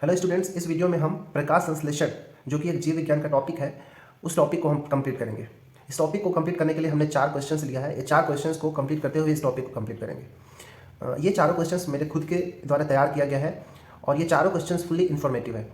Hello students, इस video में हम प्रकाश संश्लेषण जो कि एक जीव विज्ञान का टॉपिक है उस टॉपिक को हम कंप्लीट करेंगे। इस टॉपिक को कंप्लीट करने के लिए हमने 4 क्वेश्चंस लिया है। ये 4 क्वेश्चंस को कंप्लीट करते हुए इस टॉपिक को कंप्लीट करेंगे। ये चारों क्वेश्चंस मेरे खुद के द्वारा तैयार किया गया है और ये चारों क्वेश्चंस फुल्ली इन्फॉर्मेटिव है।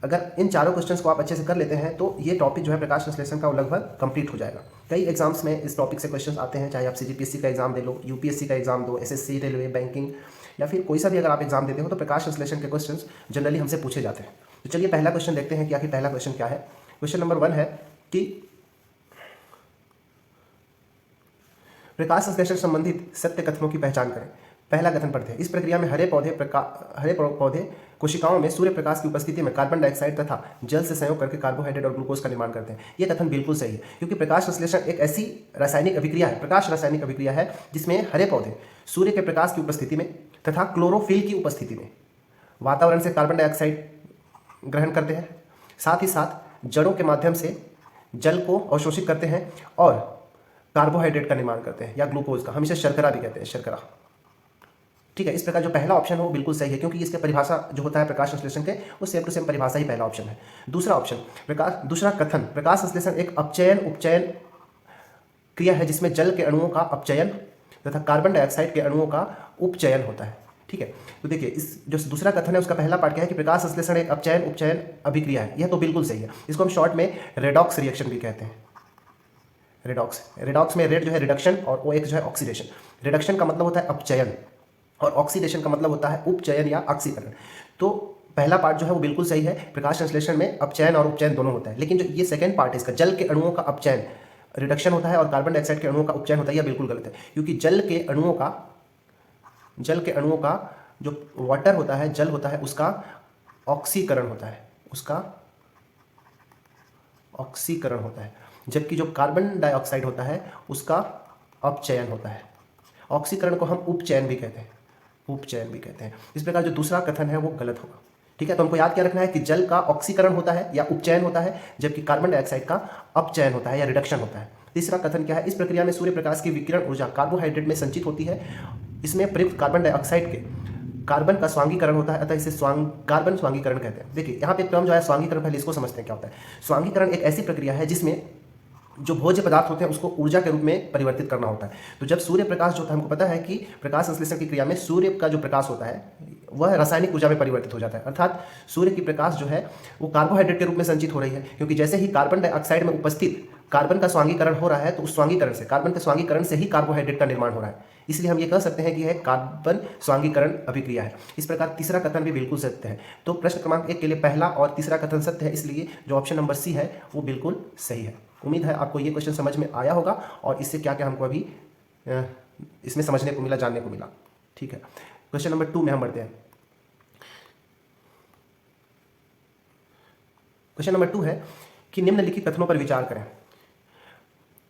अगर इन चारों क्वेश्चंस को आप अच्छे से कर लेते हैं तो ये टॉपिक जो है प्रकाश संश्लेषण का वो लगभग कंप्लीट हो जाएगा। कई एग्जाम्स में इस टॉपिक से क्वेश्चंस आते हैं, चाहे आप सीजीपीएससी का एग्जाम दे लो, यूपीएससी का एग्जाम दो, एसएससी, रेलवे, बैंकिंग या फिर कोई सा भी अगर आप एग्जाम देते हो तो प्रकाश संश्लेषण के क्वेश्चंस जनरली हमसे पूछे जाते हैं। तो चलिए पहला क्वेश्चन देखते हैं कि आखिर पहला क्वेश्चन क्या है। क्वेश्चन नंबर 1 है कि प्रकाश संश्लेषण संबंधित सत्य कथनों की पहचान करें। पहला कथन पढ़ते हैं। इस प्रक्रिया में हरे पौधे कोशिकाओं में सूर्य प्रकाश की उपस्थिति में कार्बन डाइऑक्साइड तथा जल से संयोग करके कार्बोहाइड्रेट और ग्लूकोज का निर्माण करते हैं। यह कथन बिल्कुल सही है, क्योंकि प्रकाश संश्लेषण एक ऐसी रासायनिक अभिक्रिया है, प्रकाश रासायनिक अभिक्रिया है, जिसमें हरे पौधे सूर्य के प्रकाश की उपस्थिति में तथा क्लोरोफिल की उपस्थिति में वातावरण से कार्बन डाइऑक्साइड ग्रहण करते हैं, साथ ही साथ जड़ों के माध्यम से जल को अवशोषित करते हैं और कार्बोहाइड्रेट का निर्माण करते हैं या ग्लूकोज का। हम इसे शर्करा भी कहते हैं, शर्करा। ठीक है, इस प्रकार जो पहला ऑप्शन है वो बिल्कुल सही है, क्योंकि इसके परिभाषा जो होता है प्रकाश संश्लेषण के वो सेम टू सेम परिभाषा ही पहला ऑप्शन है। दूसरा कथन, प्रकाश संश्लेषण एक अपचयन उपचयन क्रिया है जिसमें जल के अणुओं का अपचयन तथा कार्बन डाइऑक्साइड के अणुओं का उपचयन होता है। ठीक है, तो देखिए इस जो दूसरा कथन है उसका पहला पार्ट क्या है कि प्रकाश संश्लेषण एक अपचयन उपचयन अभिक्रिया है। यह तो बिल्कुल सही है। इसको हम शॉर्ट में रेडॉक्स रिएक्शन भी कहते हैं। रेडॉक्स में रेड जो है रिडक्शन और ओ एक जो है ऑक्सीडेशन। रिडक्शन का मतलब होता है अपचयन और ऑक्सीडेशन का मतलब होता है उपचयन या ऑक्सीकरण। तो पहला पार्ट जो है वो बिल्कुल सही है, प्रकाश संश्लेषण में अपचयन और उपचयन दोनों होता है। लेकिन जो ये सेकंड पार्ट है इसका, जल के अणुओं का अपचयन रिडक्शन होता है और कार्बन डाइऑक्साइड के अणुओं का उपचयन होता है, यह बिल्कुल गलत है। क्योंकि जल के अणुओं का जो वाटर होता है, जल होता है, उसका ऑक्सीकरण होता है, जबकि जो कार्बन डाइऑक्साइड होता है उसका अपचयन होता है। ऑक्सीकरण को हम उपचयन भी कहते हैं। इस प्रकार जो दूसरा कथन है वो गलत होगा। ठीक है, तो हमको याद क्या रखना है कि जल का ऑक्सीकरण होता है या उपचयन होता है, जबकि कार्बन डाइऑक्साइड का अपचयन होता है या रिडक्शन होता है। तीसरा कथन क्या है? इस प्रक्रिया में सूर्य प्रकाश की विकिरण ऊर्जा कार्बोहाइड्रेट में संचित होती है। इसमें प्रयुक्त कार्बन डाइऑक्साइड के कार्बन का स्वांगीकरण होता है, अतः इसे कार्बन स्वांगीकरण कहते हैं। देखिए यहाँ पे टर्म जो है स्वांगीकरण, पहले इसको समझते हैं क्या होता है। स्वांगीकरण एक ऐसी प्रक्रिया है जिसमें जो भोज्य पदार्थ होते हैं उसको ऊर्जा के रूप में परिवर्तित करना होता है। तो जब सूर्य प्रकाश जो होता है, हमको पता है कि प्रकाश संश्लेषण की क्रिया में सूर्य का जो प्रकाश होता है वह रासायनिक ऊर्जा में परिवर्तित हो जाता है, अर्थात सूर्य की प्रकाश जो है वो कार्बोहाइड्रेट के रूप में संचित हो रही है। क्योंकि जैसे ही कार्बन डाइऑक्साइड में उपस्थित कार्बन का स्वांगीकरण हो रहा है तो उस स्वांगीकरण से, कार्बन के स्वांगीकरण से ही कार्बोहाइड्रेट का निर्माण हो रहा है। इसलिए हम ये कह सकते हैं कि यह कार्बन स्वांगीकरण अभिक्रिया है। इस प्रकार तीसरा कथन भी बिल्कुल सत्य है। तो प्रश्न क्रमांक 1 के लिए पहला और तीसरा कथन सत्य है, इसलिए जो ऑप्शन नंबर सी है वो बिल्कुल सही है। उम्मीद है आपको ये क्वेश्चन समझ में आया होगा और इससे क्या क्या हमको अभी इसमें समझने को मिला, जानने को मिला। ठीक है, क्वेश्चन नंबर 2 में हम बढ़ते हैं। क्वेश्चन नंबर 2 है कि निम्नलिखित कथनों पर विचार करें।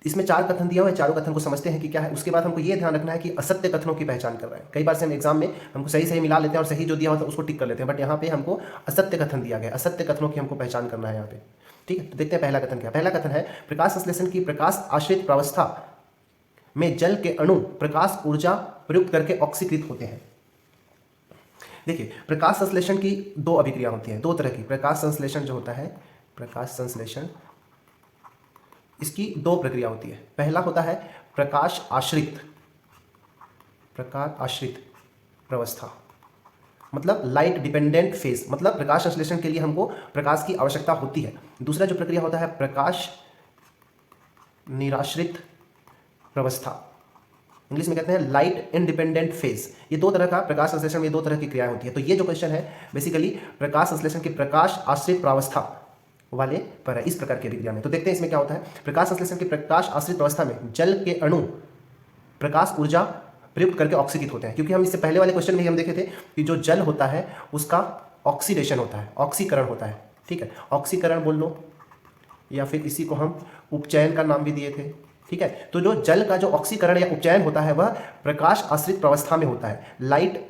इसमें 4 कथन दिया हुआ है, चारों कथन को समझते हैं कि क्या है। उसके बाद हमको ये ध्यान रखना है कि असत्य कथनों की पहचान कर रहे हैं। कई बार से हम एग्जाम में हमको सही मिला लेते हैं और सही जो दिया होता है उसको टिक कर लेते हैं, बट यहाँ पे हमको असत्य कथन दिया गया। असत्य कथनों की हमको पहचान करना है यहाँ पे। ठीक है, तो देखते हैं पहला कथन क्या। पहला कथन है प्रकाश संश्लेषण की प्रकाश आश्रित प्रावस्था में जल के अणु प्रकाश ऊर्जा प्रयुक्त करके ऑक्सीकृत होते हैं। देखिए प्रकाश संश्लेषण की 2 अभिक्रिया होती है, 2 तरह की। प्रकाश संश्लेषण जो होता है, प्रकाश संश्लेषण, इसकी 2 प्रक्रिया होती है। पहला होता है प्रकाश आश्रित प्रावस्था, मतलब लाइट डिपेंडेंट फेज, मतलब प्रकाश संश्लेषण के लिए हमको प्रकाश की आवश्यकता होती है। दूसरा जो प्रक्रिया होता है प्रकाश निराश्रित प्रावस्था, इंग्लिश में कहते हैं लाइट इंडिपेंडेंट फेज। ये 2 तरह का प्रकाश संश्लेषण में 2 तरह की क्रियाएं होती है। तो ये जो क्वेश्चन है बेसिकली प्रकाश संश्लेषण की प्रकाश आश्रित प्रावस्था वाले पर है, इस प्रकार की अभिक्रिया में। तो देखते हैं इसमें क्या होता है। प्रकाश संश्लेषण की प्रकाश आश्रित अवस्था में जल के अणु प्रकाश ऊर्जा प्रयुक्त करके ऑक्सीकृत होते हैं। क्योंकि हम इससे पहले वाले क्वेश्चन में हम देखे थे कि जो जल होता है उसका ऑक्सीडेशन होता है, ऑक्सीकरण होता है। ठीक है, ऑक्सीकरण बोल लो या फिर इसी को हम उपचयन का नाम भी दिए थे। ठीक है, तो जो जल का जो ऑक्सीकरण या उपचयन होता है वह प्रकाश आश्रित प्रावस्था में होता है, लाइट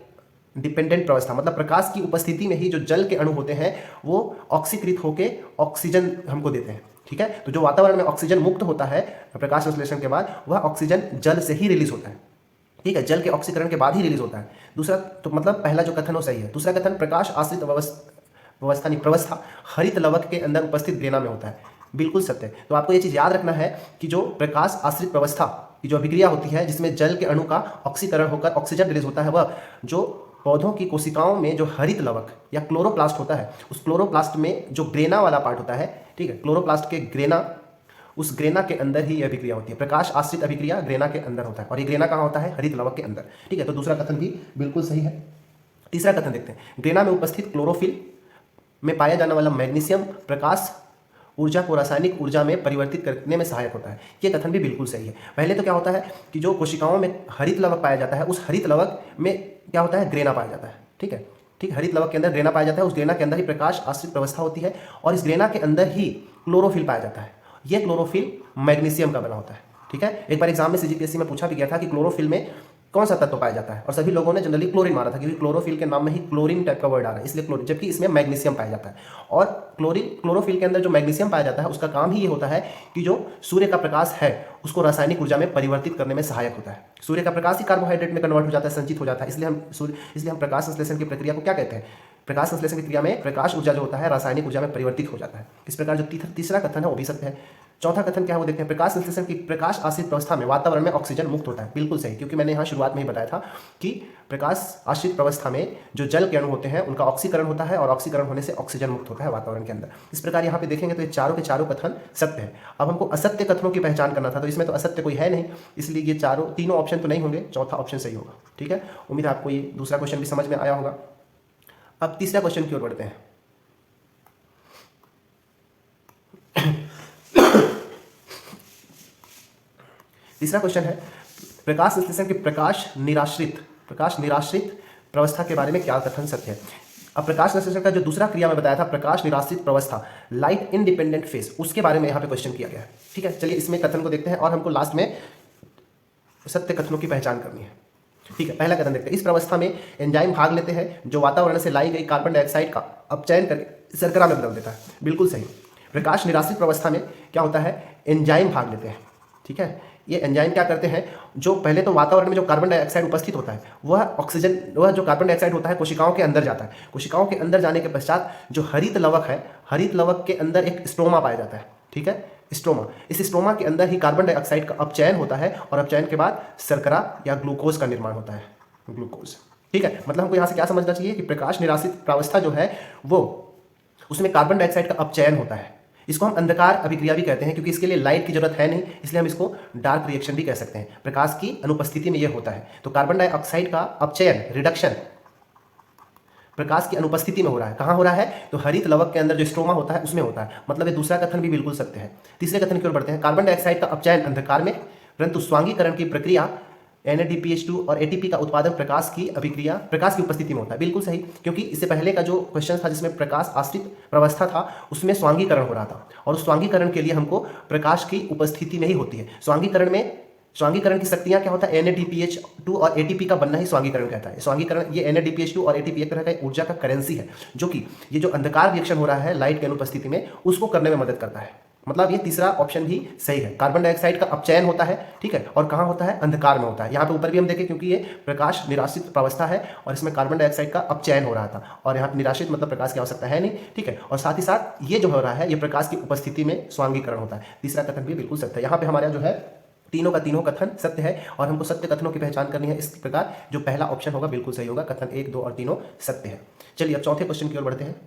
डिपेंडेंट प्रावस्था, मतलब प्रकाश की उपस्थिति में ही जो जल के अणु होते हैं वो ऑक्सीकृत होकर ऑक्सीजन हमको देते हैं। ठीक है, तो जो वातावरण में ऑक्सीजन मुक्त होता है प्रकाश संश्लेषण के बाद, वह ऑक्सीजन जल से ही रिलीज होता है। ठीक है, जल के ऑक्सीकरण के बाद ही रिलीज होता है। दूसरा तो मतलब पहला जो कथन हो सही है। दूसरा कथन प्रकाश आश्रित व्यवस्था नहीं, प्रवस्था हरित लवक के अंदर उपस्थित ग्रेना में होता है। बिल्कुल सत्य है। तो आपको ये चीज़ याद रखना है कि जो प्रकाश आश्रित प्रवस्था की जो अभिक्रिया होती है जिसमें जल के अणु का ऑक्सीकरण होकर ऑक्सीजन रिलीज होता है, वह जो पौधों की कोशिकाओं में जो हरित लवक या क्लोरोप्लास्ट होता है, उस क्लोरोप्लास्ट में जो ग्रेना वाला पार्ट होता है, ठीक है, क्लोरोप्लास्ट के ग्रेना, उस ग्रेना के अंदर ही यह अभिक्रिया होती है। प्रकाश आश्रित अभिक्रिया ग्रेना के अंदर होता है, और ये ग्रेना कहाँ होता है? हरित लवक के अंदर। ठीक है, तो दूसरा कथन भी बिल्कुल सही है। तीसरा कथन देखते हैं, ग्रेना में उपस्थित क्लोरोफिल में पाया जाने वाला मैग्नीशियम प्रकाश ऊर्जा को रासायनिक ऊर्जा में परिवर्तित करने में सहायक होता है। ये कथन भी बिल्कुल सही है। पहले तो क्या होता है कि जो कोशिकाओं में हरित लवक पाया जाता है, उस हरित लवक में क्या होता है? ग्रेना पाया जाता है। ठीक है, ठीक, हरित लवक के अंदर ग्रेना पाया जाता है, उस ग्रेना के अंदर ही प्रकाश आश्रित व्यवस्था होती है, और इस ग्रेना के अंदर ही क्लोरोफिल पाया जाता है। ये क्लोरोफिल मैग्नीशियम का बना होता है। ठीक है, एक बार एग्जाम में सीजीपीएससी में पूछा भी गया था कि क्लोरोफिल में कौन सा तत्व पाया जाता है, और सभी लोगों ने जनरली क्लोरीन मारा था, क्योंकि क्लोरोफिल के नाम में ही क्लोरीन टाइप का वर्ड आ रहा है, इसलिए क्लोरीन, जबकि इसमें मैग्नीशियम पाया जाता है। और क्लोरोफिल के अंदर जो मैग्नीशियम पाया जाता है उसका काम ही ये होता है कि जो सूर्य का प्रकाश है उसको रासायनिक ऊर्जा में परिवर्तित करने में सहायक होता है। सूर्य का प्रकाश ही कार्बोहाइड्रेट में कन्वर्ट हो जाता है, संचित हो जाता है, इसलिए हम प्रकाश संश्लेषण की प्रक्रिया को क्या कहते हैं? प्रकाश संश्लेषण की क्रिया में प्रकाश ऊर्जा जो होता है रासायनिक ऊर्जा में परिवर्तित हो जाता है। इस प्रकार जो तीसरा कथन है वो भी सत्य है। चौथा कथन क्या है वो देखते हैं, प्रकाश संश्लेषण की प्रकाश आश्रित प्रवस्था में वातावरण में ऑक्सीजन मुक्त होता है। बिल्कुल सही, क्योंकि मैंने यहाँ शुरुआत में ही बताया था कि प्रकाश आश्रित प्रवस्था में जो जल के अणु होते हैं उनका ऑक्सीकरण होता है, और ऑक्सीकरण होने से ऑक्सीजन मुक्त होता है वातावरण के अंदर। इस प्रकार यहाँ पे देखेंगे तो ये चारों के चारों कथन सत्य है। अब हमको असत्य कथनों की पहचान करना था, तो इसमें तो असत्य कोई है नहीं, इसलिए ये तीनों ऑप्शन तो नहीं होंगे, चौथा ऑप्शन सही होगा। ठीक है, उम्मीद है आपको ये दूसरा क्वेश्चन भी समझ में आया होगा। अब तीसरा क्वेश्चन की ओर बढ़ते हैं। तीसरा क्वेश्चन है, प्रकाश संश्लेषण के प्रकाश निराश्रित प्रवस्था के बारे में क्या कथन सत्य है? अब प्रकाश संश्लेषण का जो दूसरा क्रिया में बताया था, प्रकाश निराश्रित प्रवस्था, लाइट इंडिपेंडेंट फेज, उसके बारे में यहाँ पे क्वेश्चन किया गया है। ठीक है, चलिए इसमें कथन को देखते हैं, और हमको लास्ट में सत्य कथनों की पहचान करनी है। ठीक है, पहला कथन देखते हैं, इस प्रवस्था में एंजाइम भाग लेते हैं जो वातावरण से लाई गई कार्बन डाइऑक्साइड का अपचयन करके शर्करा में बदल देता है। बिल्कुल सही। प्रकाश निराश्रित प्रवस्था में क्या होता है? एंजाइम भाग लेते हैं। ठीक है, ये एंजाइम क्या करते हैं, जो पहले तो वातावरण में जो कार्बन डाइऑक्साइड उपस्थित होता है वह जो कार्बन डाइऑक्साइड होता है कोशिकाओं के अंदर जाता है। कोशिकाओं के अंदर जाने के पश्चात जो हरित लवक है, हरित लवक के अंदर एक स्ट्रोमा पाया जाता है। ठीक है, स्ट्रोमा, इस स्ट्रोमा के अंदर ही कार्बन डाइऑक्साइड का अपचयन होता है, और अपचयन के बाद शर्करा या ग्लूकोज का निर्माण होता है, ग्लूकोज। ठीक है, मतलब हमको यहाँ से क्या समझना चाहिए कि प्रकाश निराश्रित प्रावस्था जो है वो उसमें कार्बन डाइऑक्साइड का अपचयन होता है। इसको हम अंधकार अभिक्रिया भी कहते हैं, क्योंकि इसके लिए लाइट की जरूरत है नहीं, इसलिए हम इसको डार्क रिएक्शन भी कह सकते हैं। प्रकाश की अनुपस्थिति में यह होता है। तो कार्बन डाइऑक्साइड का अपचयन, रिडक्शन, प्रकाश की अनुपस्थिति में हो रहा है। कहाँ हो रहा है? तो हरित लवक के अंदर जो स्ट्रोमा होता है उसमें होता है। मतलब ये दूसरा कथन भी बिल्कुल सत्य है। तीसरे कथन की ओर बढ़ते हैं, कार्बन डाइऑक्साइड का अपचयन अंधकार में, परंतु स्वांगीकरण की प्रक्रिया NADPH2 और ATP का उत्पादन प्रकाश की उपस्थिति में होता है। बिल्कुल सही, क्योंकि इससे पहले का जो क्वेश्चन था जिसमें प्रकाश आश्रित प्रवस्था था उसमें स्वांगीकरण हो रहा था, और उस स्वांगीकरण के लिए हमको प्रकाश की उपस्थिति में ही होती है। स्वांगीकरण की शक्तियां क्या होता है? NADPH2 और ATP का बनना ही स्वांगीकरण कहता है। स्वांगीकरण, ये NADPH2 और ATP एक तरह का ऊर्जा का करेंसी है, जो कि ये जो अंधकार रिएक्शन हो रहा है लाइट की अनुपस्थिति में, उसको करने में मदद करता है। मतलब ये तीसरा ऑप्शन भी सही है। कार्बन डाइऑक्साइड का अपचयन होता है, ठीक है, और कहाँ होता है? अंधकार में होता है। यहाँ पे ऊपर भी हम देखें, क्योंकि ये प्रकाश निराश्रित प्रावस्था है और इसमें कार्बन डाइऑक्साइड का अपचयन हो रहा था, और यहाँ पे निराश्रित मतलब प्रकाश की आवश्यकता है नहीं। ठीक है, और साथ ही साथ ये जो हो रहा है ये प्रकाश की उपस्थिति में स्वांगीकरण होता है। तीसरा कथन भी बिल्कुल सत्य है। यहाँ पे हमारा जो है तीनों का तीनों कथन सत्य है, और हमको सत्य कथनों की पहचान करनी है। इस प्रकार जो पहला ऑप्शन होगा बिल्कुल सही होगा, कथन 1, 2 और तीनों सत्य है। चलिए अब चौथे क्वेश्चन की ओर बढ़ते हैं।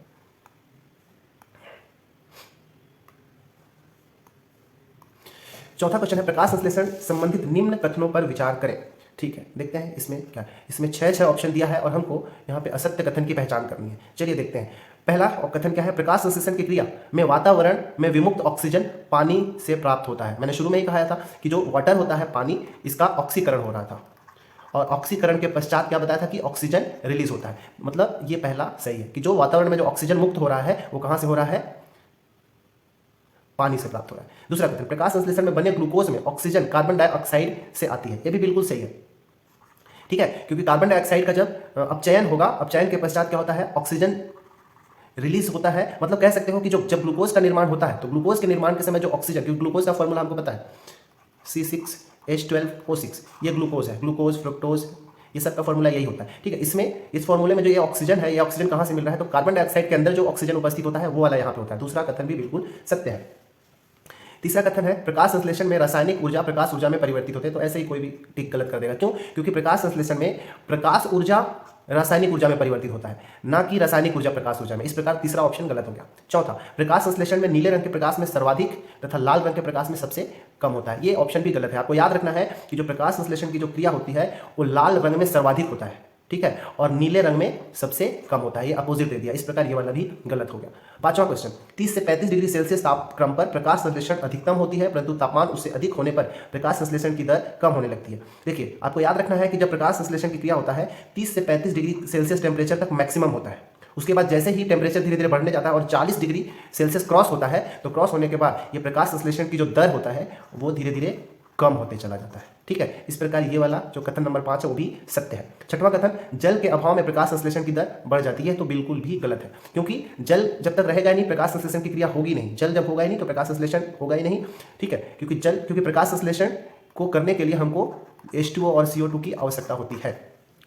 चौथा क्वेश्चन है, प्रकाश संश्लेषण संबंधित निम्न कथनों पर विचार करें। ठीक है, देखते हैं इसमें क्या है। इसमें 6 ऑप्शन दिया है और हमको यहाँ पे असत्य कथन की पहचान करनी है। चलिए देखते हैं। पहला कथन क्या है? प्रकाश संश्लेषण की क्रिया में वातावरण में विमुक्त ऑक्सीजन पानी से प्राप्त होता है। मैंने शुरू में ही कहा था कि जो वाटर होता है, पानी, इसका ऑक्सीकरण हो रहा था, और ऑक्सीकरण के पश्चात क्या बताया था कि ऑक्सीजन रिलीज होता है। मतलब ये पहला सही है कि जो वातावरण में जो ऑक्सीजन मुक्त हो रहा है वो कहाँ से हो रहा है? पानी से प्राप्त हो रहा है। दूसरा कथन, प्रकाश संश्लेषण में बने ग्लूकोज में ऑक्सीजन कार्बन डाइऑक्साइड से आती है। ये भी बिल्कुल सही है। ठीक है, क्योंकि कार्बन डाइऑक्साइड का जब अपचयन होगा, अपचयन के पश्चात क्या होता है? ऑक्सीजन रिलीज होता है। मतलब कह सकते हो कि जब ग्लूकोज का निर्माण होता है तो ग्लूकोज के निर्माण के समय जो ऑक्सीजन, क्योंकि ग्लूकोज का फॉर्मूला हमको पता है C6H12O6, ये ग्लूकोज है। ग्लूकोज, फ्रुक्टोज, ये सबका फॉर्मूला यही होता है, ठीक है। इसमें इस फॉर्मूले में जो ये ऑक्सीजन है, ये ऑक्सीजन कहाँ से मिल रहा है, तो कार्बन डाइऑक्साइड के अंदर जो ऑक्सीजन उपस्थित होता है वो वाला यहाँ पे होता है। दूसरा कथन भी बिल्कुल सत्य है। तीसरा कथन है प्रकाश संश्लेषण में रासायनिक ऊर्जा प्रकाश ऊर्जा में परिवर्तित होते हैं। तो ऐसे ही कोई भी टिक गलत कर देगा। क्यों? क्योंकि प्रकाश संश्लेषण में प्रकाश ऊर्जा रासायनिक ऊर्जा में परिवर्तित होता है, ना कि रासायनिक ऊर्जा प्रकाश ऊर्जा में। इस प्रकार तीसरा ऑप्शन गलत हो गया। चौथा, प्रकाश संश्लेषण में नीले रंग के प्रकाश में सर्वाधिक तथा लाल रंग के प्रकाश में सबसे कम होता है। ये ऑप्शन भी गलत है। आपको याद रखना है कि जो प्रकाश संश्लेषण की जो क्रिया होती है वो लाल रंग में सर्वाधिक होता है, ठीक है, और नीले रंग में सबसे कम होता है। ये अपोजिट दे दिया, इस प्रकार ये वाला भी गलत हो गया। पांचवा क्वेश्चन, 30 से 35 डिग्री सेल्सियस तापक्रम पर प्रकाश संश्लेषण अधिकतम होती है, परंतु तापमान उससे अधिक होने पर प्रकाश संश्लेषण की दर कम होने लगती है। देखिए, आपको याद रखना है कि जब प्रकाश संश्लेषण की क्रिया होता है 30 से 35 डिग्री सेल्सियस टेम्परेचर तक मैक्सिमम होता है। उसके बाद जैसे ही टेम्परेचर धीरे धीरे बढ़ने जाता है और 40 डिग्री सेल्सियस क्रॉस होता है, तो क्रॉस होने के बाद ये प्रकाश संश्लेषण की जो दर होता है वो धीरे धीरे कम होते चला जाता है, ठीक है। इस प्रकार ये वाला जो कथन नंबर 5 है वो भी सत्य है। छठवां कथन, जल के अभाव में प्रकाश संश्लेषण की दर बढ़ जाती है। तो बिल्कुल भी गलत है, क्योंकि जल जब तक रहेगा ही नहीं प्रकाश संश्लेषण की क्रिया होगी नहीं। जल जब होगा ही नहीं तो प्रकाश संश्लेषण होगा ही नहीं, ठीक है। क्योंकि प्रकाश संश्लेषण को करने के लिए हमको H2O और CO2 की आवश्यकता होती है।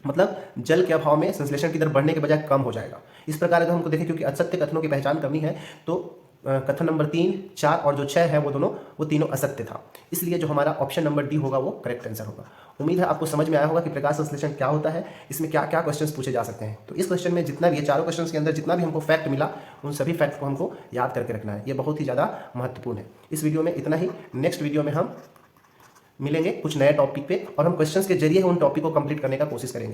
मतलब जल के अभाव में संश्लेषण की दर बढ़ने के बजाय कम हो जाएगा। इस प्रकार अगर हमको देखें, क्योंकि असत्य कथनों की पहचान करनी है, तो कथन नंबर 3, 4 और जो 6 है वो तीनों असत्य था। इसलिए जो हमारा ऑप्शन नंबर डी होगा वो करेक्ट आंसर होगा। उम्मीद है आपको समझ में आया होगा कि प्रकाश संश्लेषण क्या होता है, इसमें क्या क्या क्वेश्चंस पूछे जा सकते हैं। तो इस क्वेश्चन में जितना भी, ये चारों क्वेश्चंस के अंदर जितना भी हमको फैक्ट मिला, उन सभी फैक्ट को हमको याद करके रखना है। ये बहुत ही ज़्यादा महत्वपूर्ण है। इस वीडियो में इतना ही। नेक्स्ट वीडियो में हम मिलेंगे कुछ नए टॉपिक पे और हम क्वेश्चंस के जरिए उन टॉपिक को कंप्लीट करने का कोशिश करेंगे।